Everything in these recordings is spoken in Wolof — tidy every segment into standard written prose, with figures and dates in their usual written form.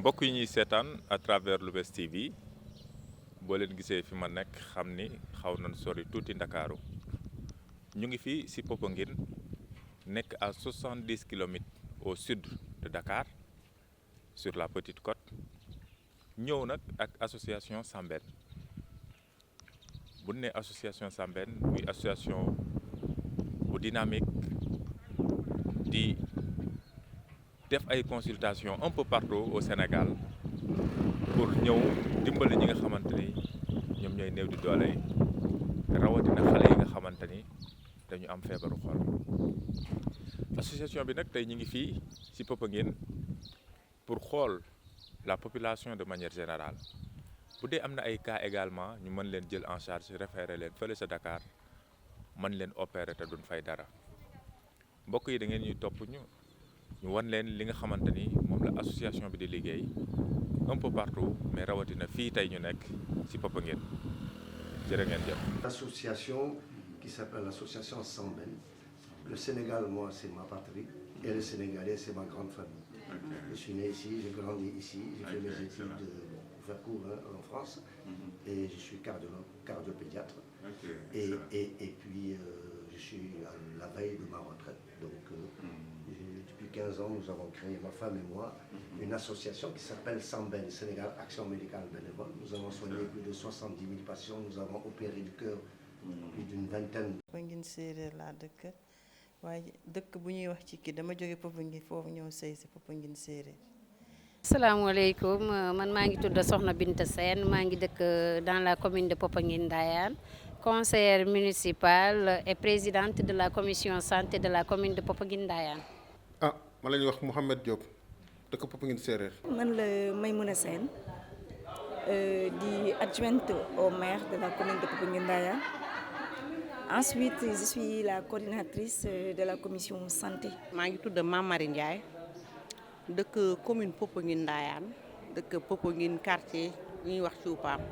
mbokk yi ñuy seetaan à travers Lou'Bess TV boo leen gisee fi ma nekk xam ni xaw nañ sori tuuti Ndakaaru ñu ngi fii ci Popenguine nekk à 70 kilomètres au sud de Dakar sur la Petite Côte ñëw nag ak association Sambène bu ne association Sambène muy association bu dynamique di def ay consultation un peu partout au Sénégal pour ñëw dimbali ñi nga xamante ni ñoom ñooy néew di doole yi rawatina xale yi nga xamante ni dañu am feebaru xol. Association bi nag tey ñu ngi fii ci Popenguine pour xool la population de manière générale bu dee am na ay cas également ñu mën leen jël en charge référé leen fële sa Dakar mën leen opérer te duñ fay dara mbokk yi da ngeen ñuy topp ñu wan leen li nga xamante ni moom la association bi di liggéey un peu partout mais rawatina fii tey ñu nekk ci Popenguine jërë ngeen jëf. L'association qui s'appelle l'association Sambène. Le Sénégal, moi, c'est ma patrie et le Sénégalais, c'est ma grande famille. Je suis né ici, j'ai grandi ici, j'ai fait mes études pour faire court en France et je suis cardiopédiatre. Et puis je suis à la veille de ma retraite. Donc depuis 15 ans, nous avons créé, ma femme et moi, une association qui s'appelle Sambène, Sénégal Action Médicale Bénévole. Nous avons soigné plus de 70 000 patients, nous avons opéré du cœur plus d'une vingtaine. Popenguine séeréer laa dëkk waaye dëkk bu ñuy wax ci kii dama jóge Popenguine foofu ñëw sëy si Popenguine séeréer. asalaamaaleykum man maa ngi tudd Soxna Binta Sène maa ngi dëkk dans la commune de Popenguine Ndayane conseillère municipale et présidente de la commission santé de la commune de Popenguine Ndayane. ma la ñuy wax Mouhamed Diop dëkk Popenguine séeréer. man la Maymouna Sène di adjointe au maire de la commune de Popenguine Ndayane. Ensuite, je suis la coordinatrice de la commission santé. maa ngi tudd Mame Marie Ndiaye dëkk commune Popenguine Ndayane dëkk Popenguine quartier ñuy wax Cuupaam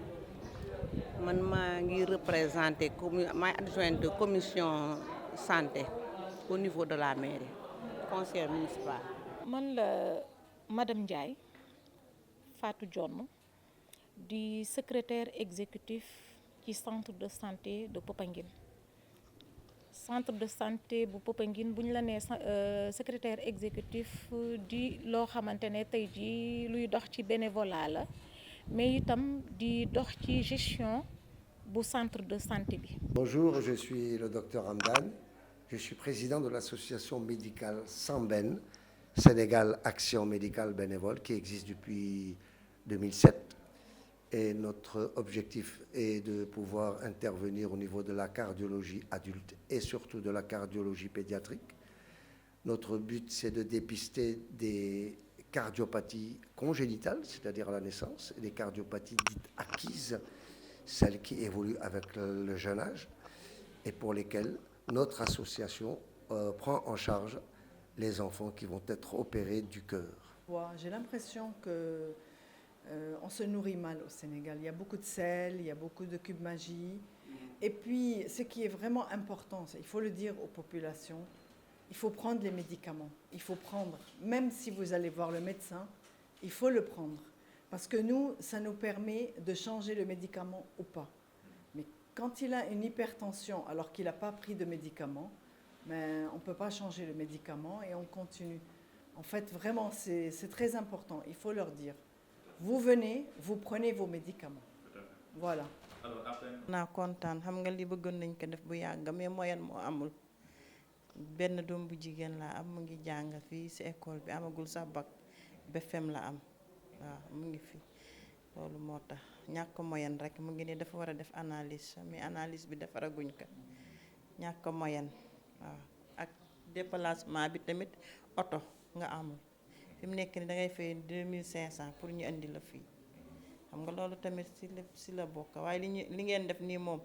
man maa ngi représenté maay adjointe commission santé au niveau de la mairie conseillère municipal. man la madame Ndiaye Fatou Dione di secrétaire exécutif ci centre de santé de Popenguine. Centre de santé bu Popenguine bu ñu la nee secrétaire exécutif di loo xamante ne tey jii luy dox ci bénévolat la mais itam di dox ci gestion bu centre de santé bi. Bonjour, je suis le docteur Hamdan. Je suis président de l'association médicale Sambène, Sénégal Action Médicale Bénévole, qui existe depuis 2007. Et notre objectif est de pouvoir intervenir au niveau de la cardiologie adulte et surtout de la cardiologie pédiatrique. Notre but, c'est de dépister des cardiopathies congénitales, c'est-à-dire à la naissance, et des cardiopathies dites acquises, celles qui évoluent avec le jeune âge, et pour lesquelles notre association prend en charge les enfants qui vont être opérés du cœur. J'ai l'impression que on se nourrit mal au Sénégal. Il y a beaucoup de sel, il y a beaucoup de cubes magie. Et puis, ce qui est vraiment important, il faut le dire aux populations, il faut prendre les médicaments. Il faut prendre, même si vous allez voir le médecin, il faut le prendre. Parce que nous, ça nous permet de changer le médicament ou pas. Mais quand il a une hypertension alors qu'il n'a pas pris de médicament, ben, on ne peut pas changer le médicament et on continue. En fait, vraiment, c'est très important. Il faut leur dire. Vous venez, vous prenez vos médicaments. Voilà. naa kontaan xam nga li bëggoon nañ ko def bu yàgg mais moyen moo amul benn doom bu jigéen la am mu ngi jàng fii ci école bi amagul sax bac BFEM la am waaw mu ngi fi loolu moo tax ñàkk moyen rek mu ngi ne dafa war a def analyse mais analyse bi defaraguñ ko ñàkk moyen waaw ak déplacement bi tamit oto nga amul fi mu nekk ni da ngay fay 2500 pour ñu indi la fii xam nga loolu tamit si la bokk waaye li ngeen def nii moom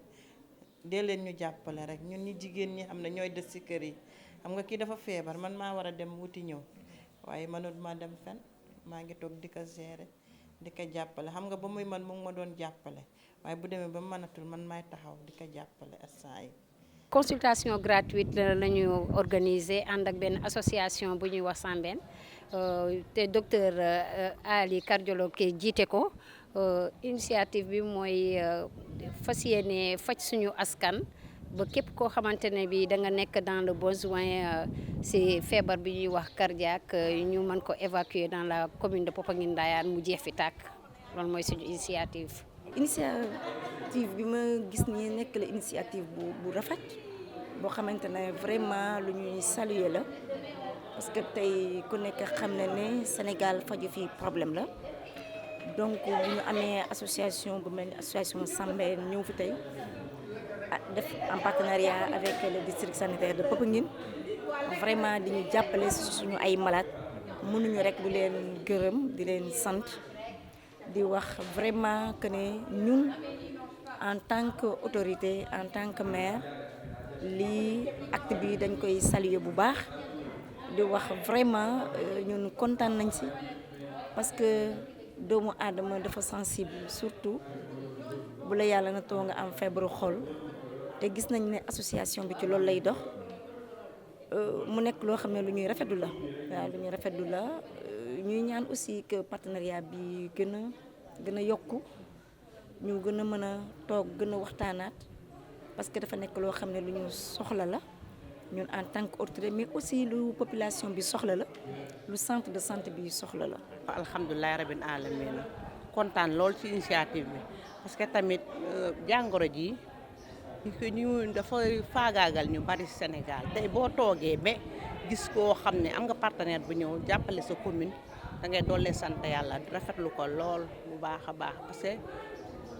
dee leen ñu jàppale rek ñun ñi jigéen ñi xam ne ñooy des ci kër yi xam nga kii dafa feebar man maa war a dem wuti ñëw waaye mënut ma dem fen maa ngi toog di ko gérer di ko jàppale xam nga ba muy man mu ngi ma doon jàppale waaye bu demee ba mënatul man maay taxaw di ko jàppale instant yi consultation gratuite la ñu organiser ànd ak benn association bu ñuy wax Sambène te docteur Ali cardiologue jiite ko initiative bi mooy fas yéene faj suñu askan ba képp koo xamante ne bi da nga nekk dans le besoin si feebar bi ñuy wax cardiaque ñu mën ko évacuer dans la commune de Popenguine Ndayane mu jeex fi tàkk loolu mooy suñu initiative. Initiative bi ma gis ni nekk la initiative bu rafet boo xamante ne vraiment lu ñuy saluer la parce que tey ku nekk xam na ne Sénégal faju fi problème la donc bu ñu amee association bu mel ni association Sambène ñëw fi tey def en partenariat avec le district sanitaire de Popenguine vraiment di ñu jàppale suñu ay malade mënuñu rek du leen gërëm di leen sant di wax vraiment que ne ñun en tant que autorité en tant que maire lii acte bi dañ koy saluer bu baax di wax vraiment ñun kontaan nañ ci parce que doomu aadama dafa sensible surtout bu la yàlla na too nga am feebaru xol te gis nañ ne association bi ci loolu lay dox mu nekk loo xam ne lu ñuy rafetlu la waaw lu ñuy rafetlu la ñuy ñaan aussi que partenariat bi gën a yokku ñu gën a mën a toog gën a waxtaanaat parce que dafa nekk loo xam ne lu ñu soxla la ñun en tant que autorité mais aussi lu population bi soxla la lu centre de santé bi soxla la. alhamdulilah rabbil alamin kontaan lool ci initiative bi parce que tamit jàngoro ji ñu dafay faagaagal ñu bari Sénégal tey boo toogee ba gis koo xam ne am nga partenaire bu ñëw jàppale sa commune da ngay dollee sant yàlla rafetlu ko lool bu baax a baax parce que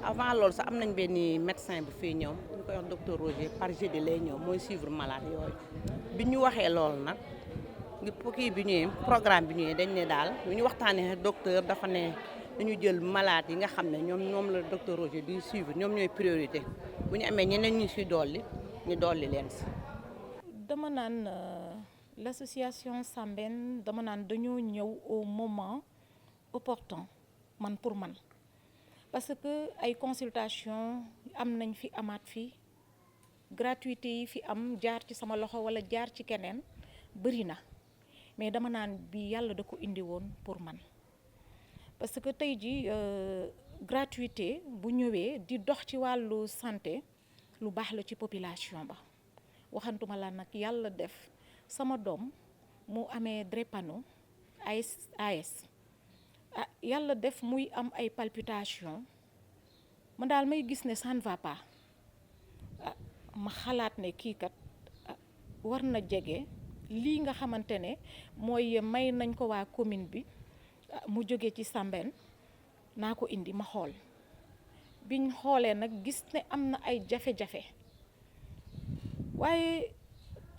avant loolu sax am nañ benn médecin bu fii ñëw ñu koy wax docteur Roger par jeudi lay ñëw mooy suivre malade yooyu bi ñu waxee loolu nag kii bi ñëwee programme bi ñëwee dañ ne daal bu ñu waxtaanee docteur dafa ne dañu jël malade yi nga xam ne ñoom la docteur Roger di suivre ñoom ñooy priorité bu ñu amee ñeneen ñu si dolli ñu dolli leen si. dama naan l'association Sambène dama naan dañoo ñëw au moment opportun man pour man parce que ay consultation am nañ fi amaat fi gratuité yi fi am jaar ci sama loxo wala jaar ci keneen bëri na mais dama naan bi yàlla da ko indi woon pour man parce que tey ji gratuité bu ñëwee di dox ci wàllu santé lu baax la ci population ba waxantuma la nag yàlla def sama doom mu amee drépano AS yàlla def muy am ay palpitation man daal may gis ne ça ne va pas ma xalaat ne kii kat war na jege lii nga xamante ne mooy may nañ ko waa commune bi mu jóge ci Sambène naa ko indi ma xool biñ xoolee nag gis ne am na ay jafe-jafe waaye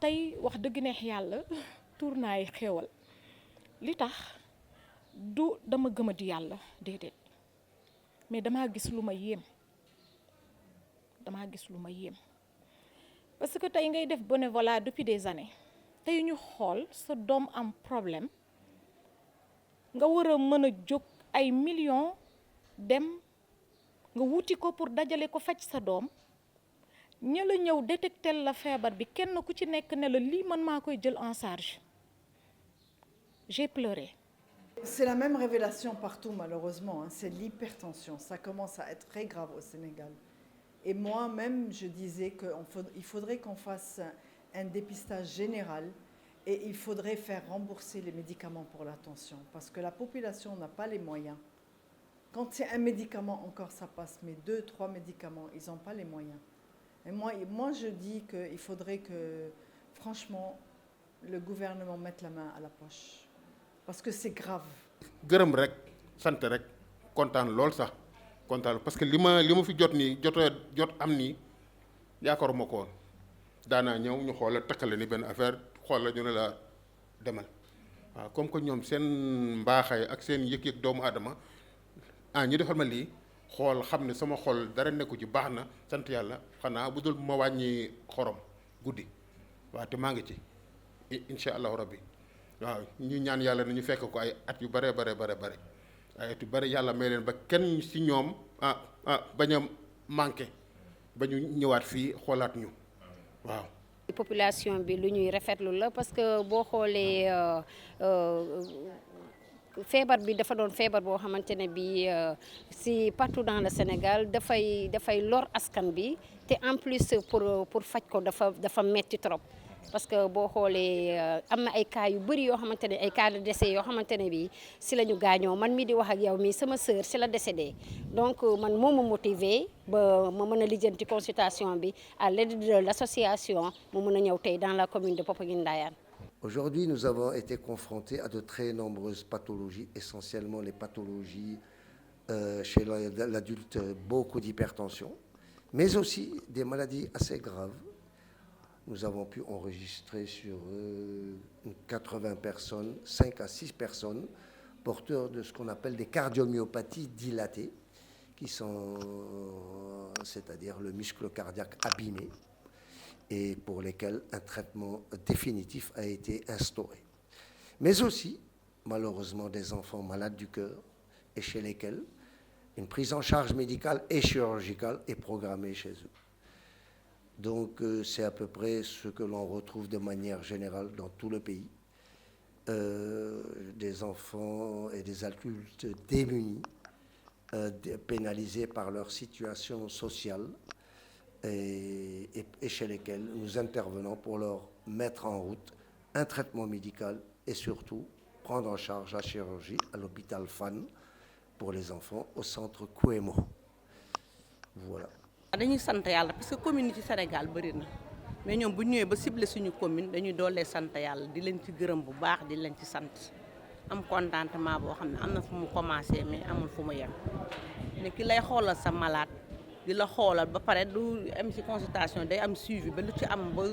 tey wax dëgg neex yàlla tuur naay xéewal li tax du dama gëm a di yàlla déedéet mais damaa gis lu ma yéem parce que tey ngay def bénévolat depuis des années tey ñu xool sa doom am problème nga war a mën a jóg ay millions dem nga wuti ko pour dajale ko faj sa doom ña la ñëw détectel la feebar bi kenn ku ci nekk ne la lii man maa koy jël en charge j'ai pleuré. C'est la même révélation partout malheureusement, hein. C'est l'hypertension. Ça commence à être très grave au Sénégal. Et moi-même, je disais qu'il faudrait qu'on fasse un dépistage général et il faudrait faire rembourser les médicaments pour la tension parce que la population n'a pas les moyens. Quand c'est un médicament, encore ça passe, mais 2, 3 médicaments, ils n'ont pas les moyens. Et moi, je dis qu'il faudrait que, franchement, le gouvernement mette la main à la poche. Parce que c'est grave. gërëm rek sant rek kontaan lool sax kontaan parce que li ma fi jot am nii yaakaaruma ko woon daanaa ñëw ñu xool la takkale ni benn affaire xool la ñu ne la demal waaw comme que ñoom seen mbaaxaay ak seen yëg-yëg doomu aadama ñu defal ma lii xool xam ne sama xol dara nekku ci baax na sant yàlla xanaa bu dul ma wàññi xorom guddi waaw te maa ngi ci incha allahu rabbi waaw ñu ñaan yàlla na ñu fekk ko ay at yu bare ay at yu bare yàlla may leen ba kenn ci ñoom bañ a manqué ba ñu ñëwaat fii xoolaat ñu waaw. population bi lu ñuy rafetlu la parce que boo xoolee feebar bi dafa doon feebar boo xamante ne bi si partout dans le Sénégal dafay lor askan bi te en plus pour faj ko dafa metti trop parce que boo xoolee am na ay cas yu bëri yoo xamante ne ay cas de décès yoo xamante ne bi si la ñu gaañoo man mi di wax ak yow mii sama sœur si la décédé donc man moo ma motivé ba ma mën a lijjanti consultation bi à l'aide de l'association mu mën a ñëw tey dans la commune de Popenguine-Ndayane. Aujourd'hui, nous avons été confrontés à de très nombreuses pathologies, essentiellement les pathologies chez l'adulte, beaucoup d'hypertension, mais aussi des maladies assez graves. Nous avons pu enregistrer sur 80 personnes, 5 à 6 personnes porteurs de ce qu'on appelle des cardiomyopathies dilatées, qui sont, c'est-à-dire le muscle cardiaque abîmé, et pour lesquels un traitement définitif a été instauré. Mais aussi, malheureusement, des enfants malades du cœur et chez lesquels une prise en charge médicale et chirurgicale est programmée chez eux. Donc c'est à peu près ce que l'on retrouve de manière générale dans tout le pays. Des enfants et des adultes démunis, pénalisés par leur situation sociale, et chez lesquels nous intervenons pour leur mettre en route un traitement médical et surtout prendre en charge la chirurgie à l'hôpital Fann pour les enfants au centre Kouemo. Voilà. dañuy sant yàlla parce que commune yi ci Sénégal bëri na mais ñoom bu ñëwee ba ciblé suñu commune dañuy doolee sant yàlla di leen ci gërëm bu baax di leen ci sant am contentement boo xam ne am na fu mu commencé mais amul fu mu yem ne ki lay xoolal sa malade di la xoolal ba pare du am ci consultation day am suivi ba lu ci am ba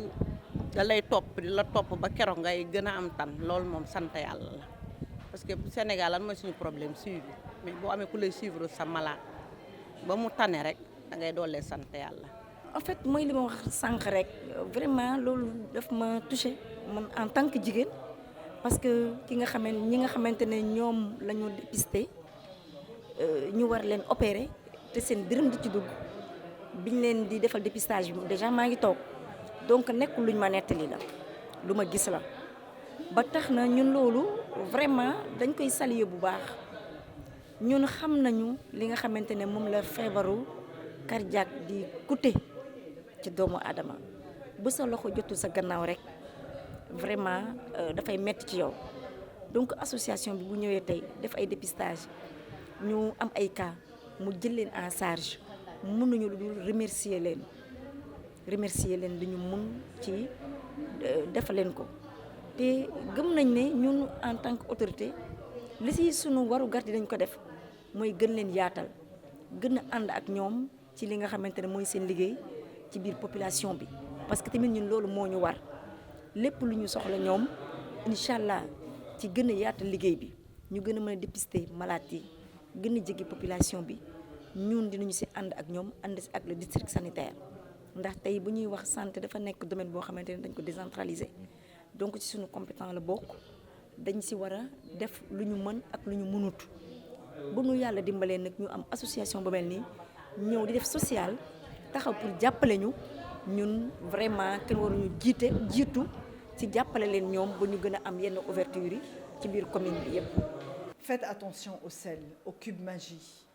da lay topp di la topp ba keroog ngay gën a am tan loolu moom sant yàlla la parce que Sénégal lan mooy suñu problème suivi mais boo amee ku lay suivre sa malade ba mu tane rek da ngay doolee sant yàlla. En fait mooy li ma wax sànq rek vraiment loolu daf ma touché man en tant que jigéen parce que ñi nga xamante ne ñoom la ñu dépisté ñu war leen opérer te seen dërëm di ci dugg biñ leen di defal dépistage bi déjà maa ngi toog donc nekkul luñ ma nettali la lu ma gis la ba tax na ñun loolu vraiment dañ koy saluer bu baax ñun xam nañu li nga xamante ne moom la feebaru cardiaque di coûter ci doomu aadama bu sa loxo jotul sa gannaaw rek vraiment dafay metti ci yow donc association bi bu ñëwee tey def ay dépistage ñu am ay cas mu jël leen en charge mënuñu lu dul remercier leen li ñu mun ci defal leen ko te gëm nañ ne ñun en tant que autorité li si sunu waru garti dañ ko def mooy gën leen yaatal gën a ànd ak ñoom ci li nga xamante ne mooy seen liggéey ci biir population bi parce que tamit ñun loolu moo ñu war lépp lu ñu soxla ñoom incha allah ci gën a yaatal liggéey bi ñu gën a mën a dépister malade yi gën a jege population bi ñun dinañu si ànd ak ñoom ànd si ak le district sanitaire ndax tey bu ñuy wax santé dafa nekk domaine boo xamante ne dañ ko décentraliser donc ci suñu compétent la bokk dañ si war a def lu ñu mën ak lu ñu mënut bu nu yàlla dimbalee nag ñu am association bu mel nii ñëw di def social taxaw pour jàppale ñu ñun vraiment kenn waruñu jiitu ci jàppale leen ñoom ba ñu gën a am yenn ouverture yi ci biir commune bi yépp. Faites attention au sel, au cube magie.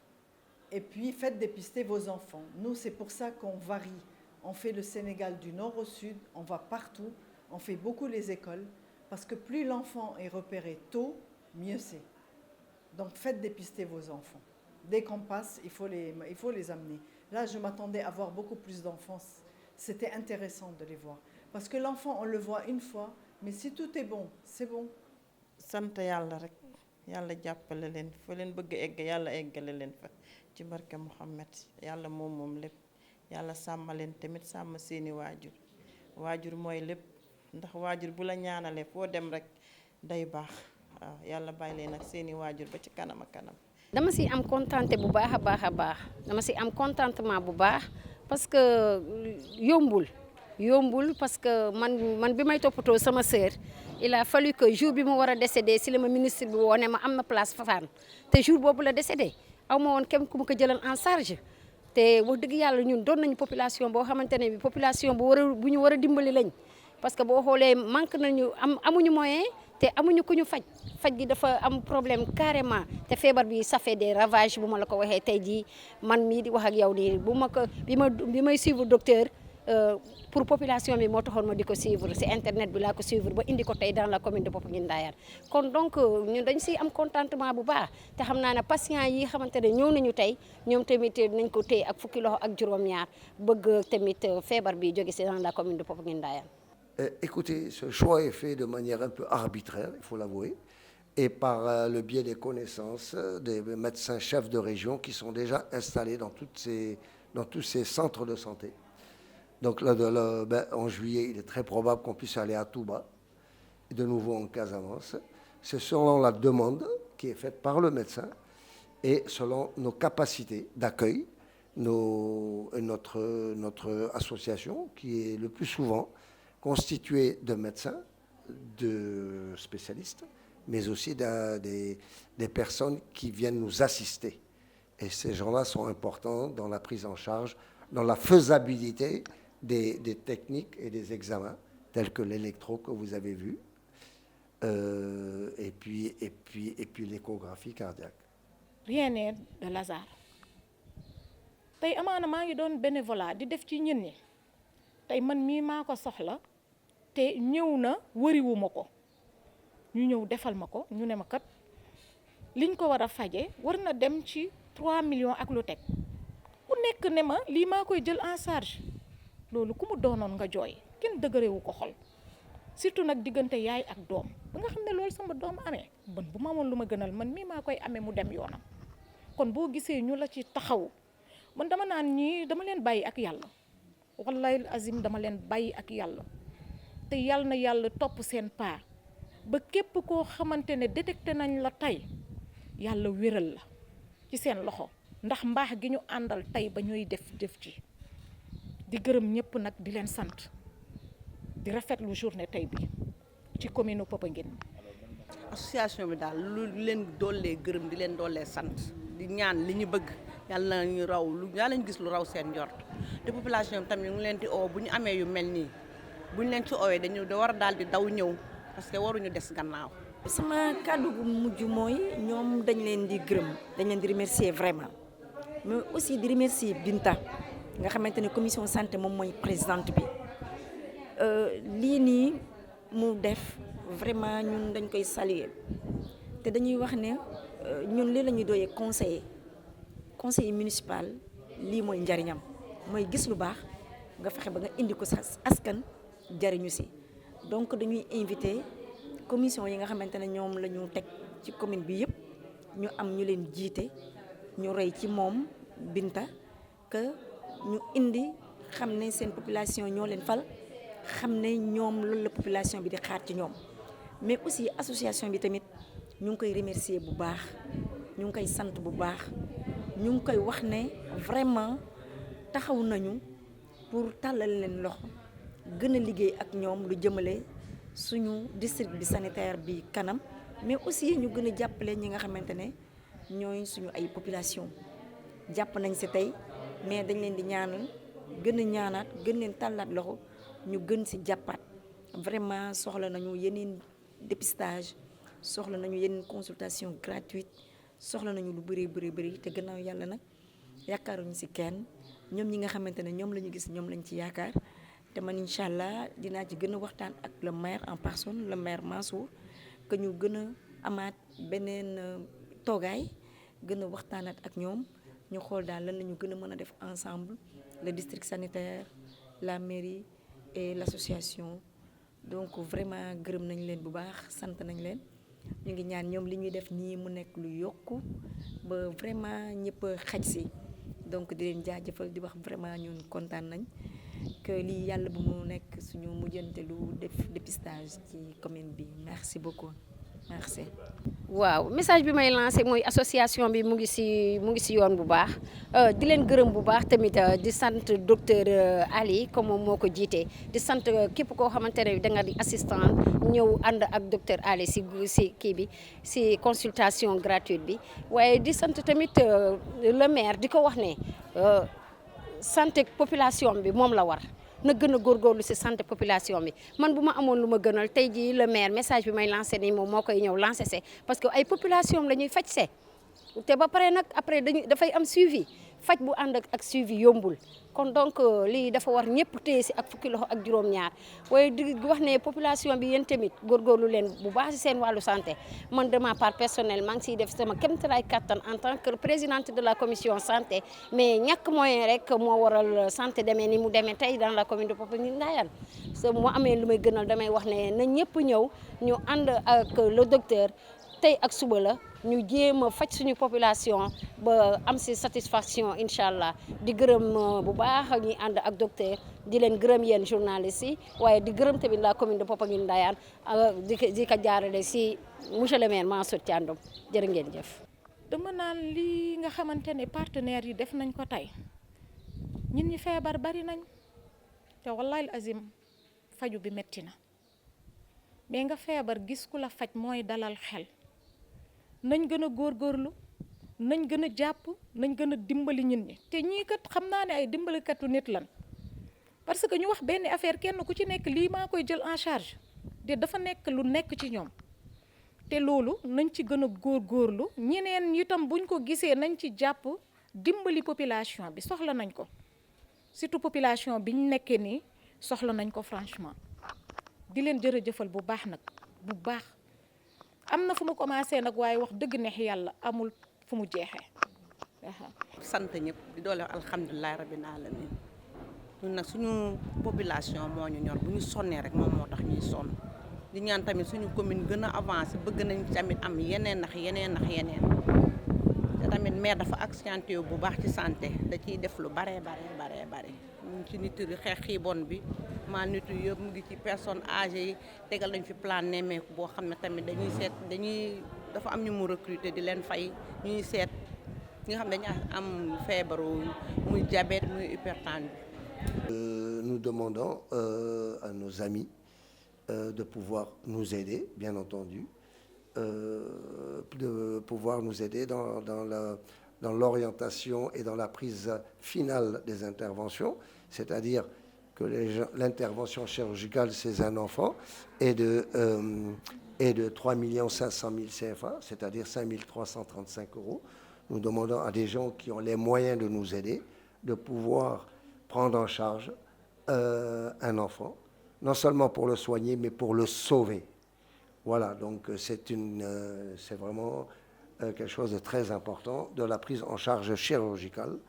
Et puis faites dépister vos enfants. Nous, c'est pour ça qu'on varie. On fait le Sénégal du nord au sud, on va partout, on fait beaucoup les écoles, parce que plus l'enfant est repéré tôt, mieux c'est. Donc faites dépister vos enfants. Dès qu'on passe, il faut les amener. Là, je m'attendais à voir beaucoup plus d'enfants. C'était intéressant de les voir. Parce que l'enfant, on le voit une fois, mais si tout est bon, c'est bon. sant yàlla rek yàlla jàppale leen fa leen bëgg egg yàlla eggale leen fa ci barke Muhammad yàlla moom lépp yàlla sàmm leen tamit sàmm seeni waajur mooy lépp ndax waajur bu la ñaanalee foo dem rek day baax waaw yàlla bàyyi leen ak seeni waajur ba ci kanam ak kanam. dama si am contenté bu baax a baax dama si am contentement bu baax parce que yombul parce que man bi may toppatoo sama sœur il a fallu que jour bi mu war a décédé si la ma ministre bi woo ne ma am na place Fafane te jour boobu la décédé aw ma woon kenn ku ma ko jëlal en charge te wax dëgg yàlla ñun doon nañu population boo xamante ne bi population bu ñu war a dimbali lañ parce que boo xoolee manque nañu amuñu moyen te amuñu ku ñu faj gi dafa am problème carrément te feebar bi ça fait des ravages bu ma la ko waxee tey jii man mii di wax ak yow nii bi may suivre docteur pour population bi moo taxoon ma di ko suivre si internet bi laa ko suivre ba indi ko tey dans la commune de Popenguine Ndayane kon donc ñun dañ siy am contentement bu baax te xam naa ne patient yi xamante ne ñëw nañu tey ñoom tamit nañ ko téye ak fukki loxo ak juróom-ñaar bëgg tamit feebar bi jóge si dans la commune de Popenguine Ndayane. Écoutez, ce choix est fait de manière un peu arbitraire, il faut l'avouer, et par le biais des connaissances des médecins chefs de région qui sont déjà installés dans tous ces centres de santé. Donc en juillet, il est très probable qu'on puisse aller à Touba, et de nouveau en Casamance. C'est selon la demande qui est faite par le médecin et selon nos capacités d'accueil, notre association qui est le plus souvent constituée de médecins, de spécialistes, mais aussi des personnes qui viennent nous assister. Et ces gens-là sont importants dans la prise en charge, dans la faisabilité des techniques et des examens, tels que l'électro que vous avez vu, et puis l'échographie cardiaque. Rien n'est de hasard. Tey amaana maa ngi doon bénévolat di def ci ñin ñi tey man mii maa ko soxla te ñëw na wëriwuma ko ñu ñëw defal ma ko ñu ne ma kat liñ ko war a faje war na dem ci 3 millions ak lu teg ku nekk ne ma lii maa koy jël en charge loolu ku mu doonoon nga jooy kenn dëgërewu ko xol surtout nag diggante yaay ak doom ba nga xam ne loolu sama doom amee bon bu ma amoon lu ma gënal man mii maa koy amee mu dem yoonam kon boo gisee ñu la ci taxaw man dama naan ñii dama leen bàyyi ak yàlla wallahi azim dama leen bàyyi ak yàlla te yàlla na yàlla topp seen paa ba képp koo xamante ne détecté nañ la tey yàlla wéral la ci seen loxo ndax mbaax gi ñu àndal tey ba ñuy def ci di gërëm ñëpp nag di leen sant di rafetlu journée tey bi ci commune Popenguine. association bi daal lu leen doolee gërëm di leen doolee sant di ñaan li ñu bëgg yàlla na ñu raw yàlla ñu gis lu raw seen njort te population bi tamit ñu ngi leen di oo bu ñu amee yu mel nii bu ñu leen ci oowee dañu war a daal di daw ñëw parce que waruñu des gannaaw. sama kàddu gu mujj mooy ñoom dañ leen di gërëm dañ leen di remercier vraiment mais aussi di remercier Binta nga xamante ne commission santé moom mooy présidente bi lii nii mu def vraiment ñun dañ koy saluer te dañuy wax ne ñun lii la ñuy doyee conseiller municipal lii mooy njariñam mooy gis lu baax nga fexe ba nga indi ko sa askan jariñu si donc dañuy invité commission yi nga xamante ne ñoom la ñu teg ci commune bi yëpp ñu am ñu leen jiite ñu roy ci moom Binta que ñu indi xam ne seen population ñoo leen fal xam ne ñoom loolu la population bi di xaar ci ñoom mais aussi association bi tamit ñu ngi koy remercier bu baax ñu ngi koy sant bu baax ñu ngi koy wax ne vraiment taxaw nañu pour tàllal leen loxo gën a liggéey ak ñoom lu jëmale suñu district bi sanitaire bi kanam mais aussi ñu gën a jàppale ñi nga xamante ne ñooy suñu ay population jàpp nañ si tey mais dañ leen di ñaanal gën a ñaanaat gën leen tàllaat loxo ñu gën si jàppaat vraiment soxla nañu yeneen dépistage soxla nañu yeneen consultation gratuite soxla nañu lu bëri te gannaaw yàlla nag yaakaaruñu si kenn ñoom ñi nga xamante ne ñoom la ñu gis ñoom lañ ci yaakaar te man incha allah dinaa ci gën a waxtaan ak le maire en personne le maire Mansour que ñu gën a amaat beneen toogaay gën a waxtaanaat ak ñoom ñu xool daal lan la ñu gën a mën a def ensemble le district sanitaire la mairie et l'association donc vraiment gërëm nañ leen bu baax sant nañ leen ñu ngi ñaan ñoom li ñuy def nii mu nekk lu yokku ba vraiment ñëpp xaj si donc di leen jaajëfal di wax vraiment ñun kontaan nañ que lii yàlla bu mu nekk suñu mujjantelu def dépistage ci commune bi merci beaucoup merci. waaw message bi may lancé mooy association bi mu ngi si yoon bu baax di leen gërëm bu baax tamit di sant docteur Ali comme moom moo ko jiitee di sant képp koo xamante ne da nga di assistant ñëw ànd ak docteur Ali si kii bi si consultation gratuite bi waaye di sant tamit le maire di ko wax ne santé population bi moom la war na gën a góorgóorlu ci santé population bi man bu ma amoon lu ma gënal tey jii le maire message bi may lancé nii moom moo koy ñëw lancé see parce que ay population la ñuy faj see te ba pare nag après dafay am suivi faj bu ànd ak suivi yombul kon donc lii dafa war ñëpp téye si ak fukki loxo ak juróom-ñaar waaye di wax ne population bi yéen tamit góorgóorlu leen bu baax si seen wàllu santé man de ma part personnelle maa ngi siy def sama kéemtalaay kattan en tant que présidente de la commission santé mais ñàkk moyen rek moo waral santé demee ni mu demee tey dans la commune de Popenguine Ndayane so mu amee lu may gënal damay wax ne na ñëpp ñëw ñu ànd ak le docteur tey ak suba la ñu jéem a faj suñu population ba am si satisfaction incha allah di gërëm bu baax ñuy ànd ak docteur di leen gërëm yéen journalistes yi waaye di gërëm tamit la commune de Popenguine Ndayane di ko jaarale si monsieur le maire Mansour Thiandoum jërë ngeen jëf. dama naan lii nga xamante ne partenaires yi def nañ ko tey ñun ñi feebar bari nañ te wallahi azim faju bi metti na mais nga feebar gis ku la faj mooy dalal xel. nañ gën a góorgóorlu nañ gën a jàpp nañ gën a dimbali ñin ñi te ñii kat xam naa ne ay dimbalikatu nit lan parce que ñu wax benn affaire kenn ku ci nekk lii maa koy jël en charge te dafa nekk lu nekk ci ñoom te loolu nañ ci gën a góorgóorlu ñeneen itam buñ ko gisee nañ ci jàpp dimbali population bi soxla nañ ko surtout population bi ñu nekkee nii soxla nañ ko franchement di leen jërëjëfal bu baax nag bu baax. am na fu mu commencé nag waaye wax dëgg neex yàlla amul fu mu jeexee. sant ñëpp di doole alhamdulilah rabbil alamin ñun nag suñu population moo ñu ñor bu ñu sonnee rek moom moo tax ñuy sonn di ñaan tamit suñu commune gën a avancé bëgg nañ tamit am yeneen te tamit maire dafa accentué bu baax ci santé da ciy def lu bare ñu ci nit yi xeex xiibon bi maa nit yi yëpp mu ngi ci personnes âgées yi tegal nañ fi plan nemmeeku boo xam ne tamit dafa am ñu mu recruter di leen fay ñuy seet ñi nga xam ne dañu am feebaru muy diabète muy hypertension. Nous demandons à nos amis de pouvoir nous aider, bien entendu, de pouvoir nous aider dans l'orientation et dans la prise finale des interventions, c'est-à-dire que l'intervention chirurgicale chez un enfant est de 3 500 000 CFA, c'est-à-dire 5 335 €. Nous demandons à des gens qui ont les moyens de nous aider de pouvoir prendre en charge un enfant, non seulement pour le soigner, mais pour le sauver. Voilà, donc c'est vraiment quelque chose de très important, de la prise en charge chirurgicale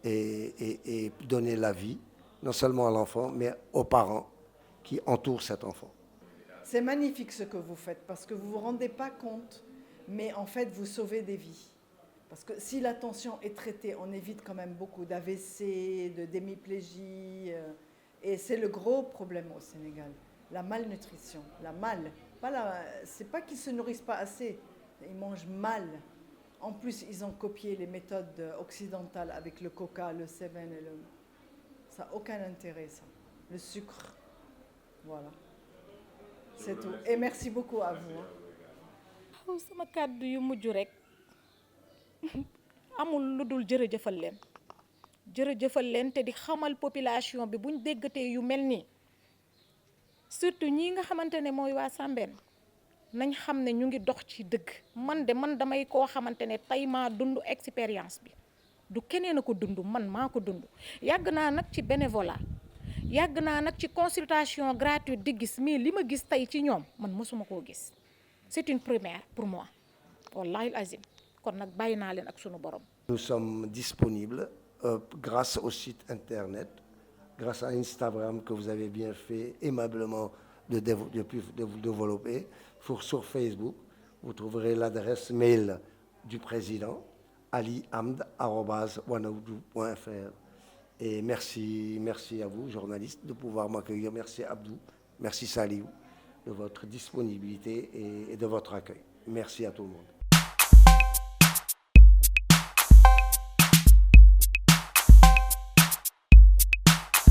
et donner la vie, non seulement à l'enfant, mais aux parents qui entourent cet enfant. C'est magnifique ce que vous faites, parce que vous ne vous rendez pas compte, mais en fait, vous sauvez des vies. Parce que si la tension est traitée, on évite quand même beaucoup d'AVC, de d'hémiplégie, et c'est le gros problème au Sénégal, la malnutrition, c'est pas qu'ils ne se nourrissent pas assez, ils mangent mal. En plus, ils ont copié les méthodes occidentales avec le coca, le 7 et ça n'a aucun intérêt, ça. Le sucre, voilà. C'est tout. Et merci beaucoup à vous. sama kàddu yu mujj rek amul lu dul jërëjëfal leen te di xamal population bi buñ déggatee yu mel nii surtout ñi nga xamante ne mooy waa Sambène nañ xam ne ñu ngi dox ci dëgg man damay koo xamante ne tey maa dund expérience bi du keneen a ko dund man maa ko dund yàgg naa nag ci bénévolat yàgg naa nag ci consultation gratuite di gis mais li ma gis tey ci ñoom man mosuma koo gis c'est une première pour moi wallahi azim kon nag bàyyi naa leen ak sunu borom. Nous sommes disponibles grâce au site internet, grâce à Instagram que vous avez bien fait aimablement de développer. Sur Facebook, vous trouverez l'adresse mail du président alihamd@wanaoudou.fr. Et merci à vous, journalistes, de pouvoir m'accueillir. Merci Abdou, merci Saliou, de votre disponibilité et de votre accueil. Merci à tout le monde.